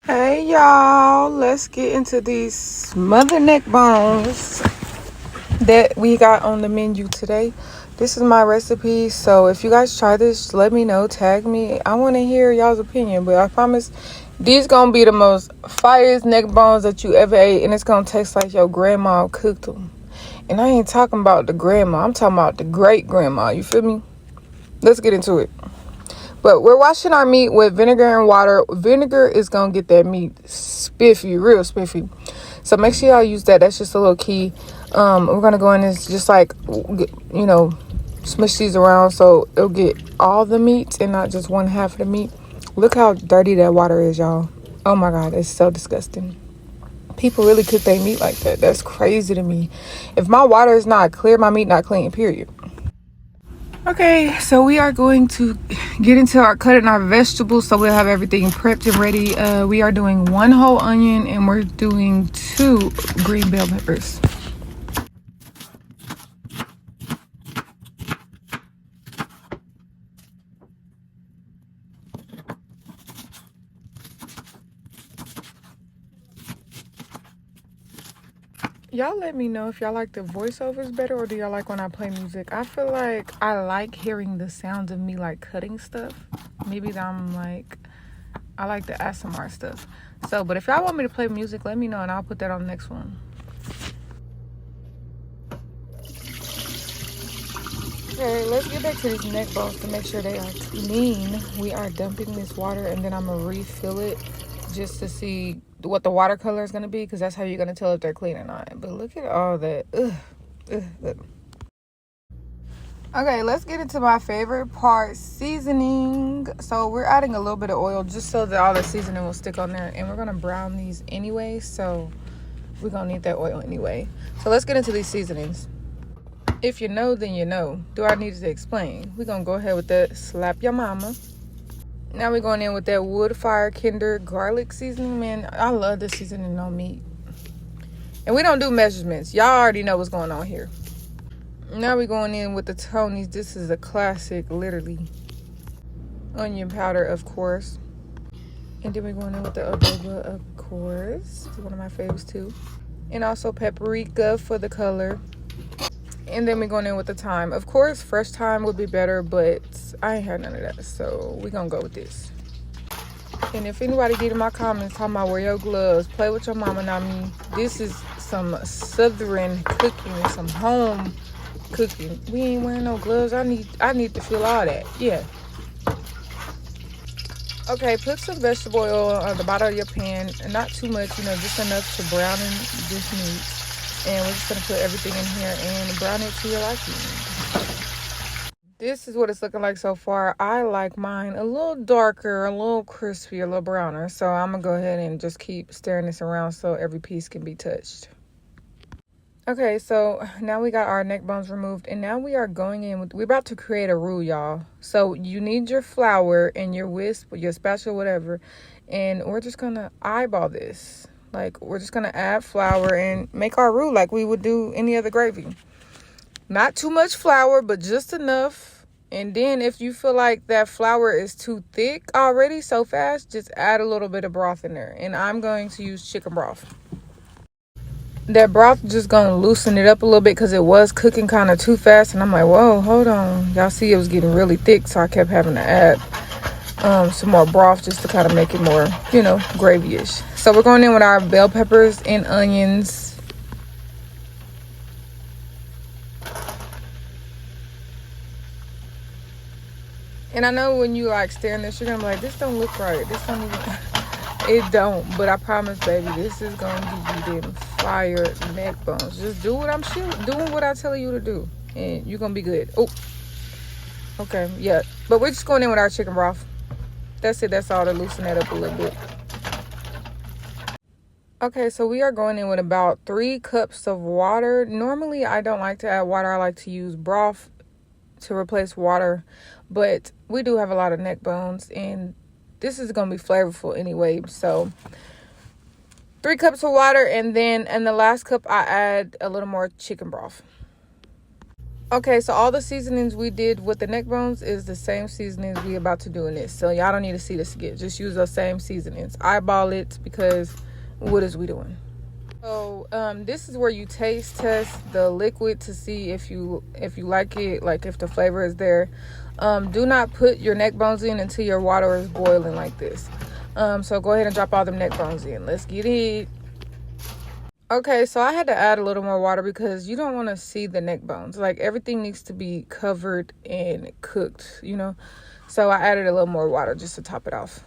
Hey y'all, let's get into these smothered neck bones that we got on the menu today. This is my recipe, so if you guys try this, let me know, tag me. I want to hear y'all's opinion, but I promise these gonna be the most fireest neck bones that you ever ate, and it's gonna taste like your grandma cooked them. And I ain't talking about the grandma, I'm talking about the great grandma, you feel me? Let's get into it. But we're washing our meat with vinegar and water. Vinegar is going to get that meat spiffy, real spiffy. So make sure y'all use that. That's just a little key. We're going to go in and just like, smush these around so it'll get all the meat and not just one half of the meat. Look how dirty that water is, y'all. Oh my God, it's so disgusting. People really cook their meat like that. That's crazy to me. If my water is not clear, my meat not clean, period. Okay, so we are going to get into our cutting our vegetables so we'll have everything prepped and ready. We are doing 1 whole onion and we're doing 2 green bell peppers. Y'all let me know if y'all like the voiceovers better or do y'all like when I play music. I feel like I like hearing the sounds of me like cutting stuff. Maybe I'm like, I like the ASMR stuff. So, but if y'all want me to play music, let me know and I'll put that on the next one. Okay, let's get back to these neck bones to make sure they are clean. We are dumping this water and then I'm gonna refill it just to see what the water color is gonna be, because that's how you're gonna tell if they're clean or not. But look at all that. Ugh. Okay, let's get into my favorite part, seasoning. So we're adding a little bit of oil just so that all the seasoning will stick on there, and we're gonna brown these anyway, so we're gonna need that oil anyway. So let's get into these seasonings. If you know, then you know. Do I need to explain? We're gonna go ahead with that slap your mama. Now we're going in with that woodfire Kinder garlic seasoning. Man, I love this seasoning on meat. And we don't do measurements. Y'all already know what's going on here. Now we're going in with the Tony's. This is a classic, literally. Onion powder, of course. And then we're going in with the adoba, of course. It's one of my favorites too. And also paprika for the color. And then we're going in with the thyme. Of course, fresh thyme would be better, but I ain't had none of that. So we're going to go with this. And if anybody get in my comments talking about wear your gloves, play with your mama, not me. This is some southern cooking, some home cooking. We ain't wearing no gloves. I need to feel all that. Yeah. Okay, put some vegetable oil on the bottom of your pan. Not too much, just enough to brown in this meat. And we're just going to put everything in here and brown it to your liking. This is what it's looking like so far. I like mine a little darker, a little crispy, a little browner. So I'm going to go ahead and just keep stirring this around so every piece can be touched. Okay, so now we got our neck bones removed. And now we are going in with, we're about to create a roux, y'all. So you need your flour and your whisk, your spatula, whatever. And we're just going to eyeball this. Like, we're just going to add flour and make our roux like we would do any other gravy. Not too much flour, but just enough. And then if you feel like that flour is too thick already so fast, just add a little bit of broth in there. And I'm going to use chicken broth. That broth just going to loosen it up a little bit because it was cooking kind of too fast. And I'm like, whoa, hold on. Y'all see it was getting really thick, so I kept having to add some more broth just to kind of make it more, gravy-ish. So we're going in with our bell peppers and onions. And I know when you like staring this, you're gonna be like, this don't look right. This don't even, it don't. But I promise, baby, this is gonna give you them fire neck bones. Just do what I'm doing what I tell you to do. And you're gonna be good. Oh, okay, yeah. But we're just going in with our chicken broth. That's it, that's all to loosen that up a little bit. Okay, so we are going in with about 3 cups of water. Normally, I don't like to add water. I like to use broth to replace water. But we do have a lot of neck bones, and this is going to be flavorful anyway. So 3 cups of water, and then in the last cup, I add a little more chicken broth. Okay, so all the seasonings we did with the neck bones is the same seasonings we about to do in this. So y'all don't need to see this again. Just use those same seasonings. Eyeball it because what is we doing? So this is where you taste test the liquid to see if you like it, like if the flavor is there. Do not put your neck bones in until your water is boiling like this. So go ahead and drop all them neck bones in. Let's get it. Okay, so I had to add a little more water because you don't want to see the neck bones. Like everything needs to be covered and cooked, you know. So I added a little more water just to top it off.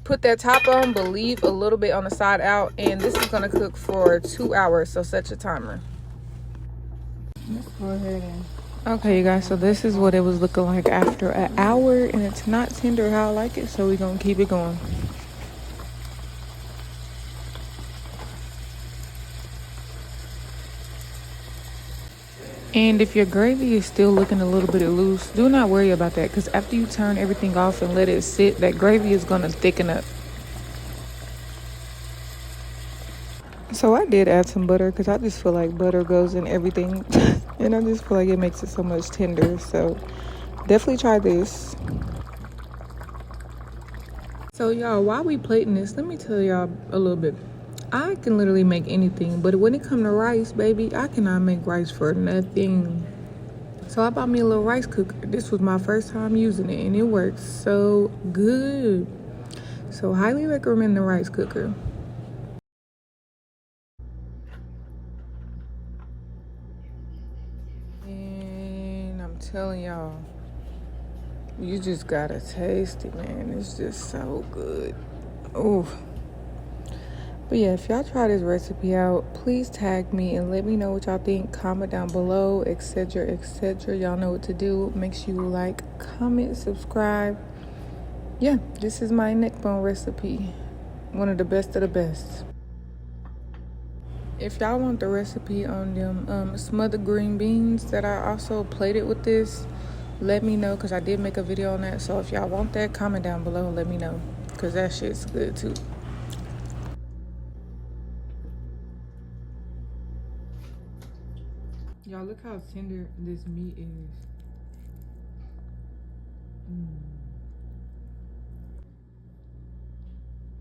Put that top on, but leave a little bit on the side out, and this is going to cook for 2 hours, so set your timer. Let's go ahead and... Okay, you guys, so this is what it was looking like after an hour, and it's not tender how I like it, so we're going to keep it going. And if your gravy is still looking a little bit loose, do not worry about that, because after you turn everything off and let it sit, that gravy is going to thicken up. So I did add some butter because I just feel like butter goes in everything. And I just feel like it makes it so much tender. So definitely try this. So y'all, while we plating this, let me tell y'all a little bit. I can literally make anything, but when it comes to rice, baby, I cannot make rice for nothing. So I bought me a little rice cooker. This was my first time using it, and it works so good. So highly recommend the rice cooker. And I'm telling y'all, you just gotta taste it, man. It's just so good. Oh. But yeah, if y'all try this recipe out, please tag me and let me know what y'all think. Comment down below, etc., etc. Y'all know what to do. Make sure you like, comment, subscribe. Yeah, this is my neck bone recipe. One of the best of the best. If y'all want the recipe on them smothered green beans that I also plated with this, let me know, because I did make a video on that. So if y'all want that, comment down below and let me know, because that shit's good too. Y'all, look how tender this meat is.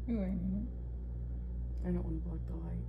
You ain't in it. I don't want to block the light.